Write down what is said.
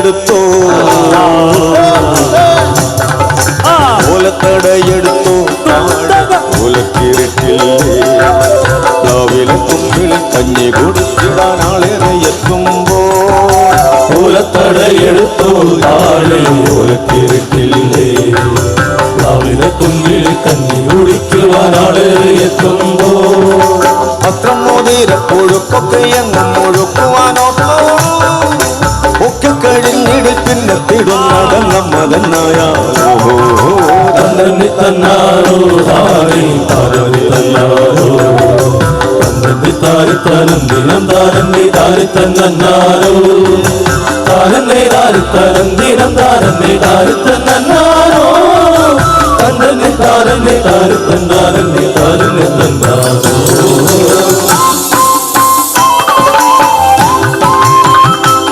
ഓലത്തടയെടുത്തോ ഓലത്തടയെടുത്തോ ഓലക്കിരട്ടില്ലേ രാവിലെ തുമ്പിൽ കഞ്ഞി കുടിച്ചിടാൻ ആളേറെ എത്തുമ്പോ ഓലത്തടയെടുത്തോ താഴെ ഓലക്കിരട്ടില്ലേ രാവിലെ തുമ്പിൽ കഞ്ഞി കുടിക്കുവാൻ ആളേറെ എത്തുമ്പോ പത്രം മോതിരപ്പൊഴുക്കൊക്കെ എങ്ങും ഒഴുക്കുവാനോട്ടോ ഒക്കെ കഴിഞ്ഞിടി പിന്നെ തിടുന്നതന്നമ്മതന്നായാലോ തന്നെ തന്നാരോ താഴെ താരതി തന്നാരോ തന്നെ താരി തരന്തിനം താരന്നെ താരി തന്നാരോ താരന്നെ താരി തരന്തിനം താരന്നെ താരി തന്നാരോ തന്നെ താരന്നെ താരി തന്നാരന്നെ താരന്നെ തന്നാരോ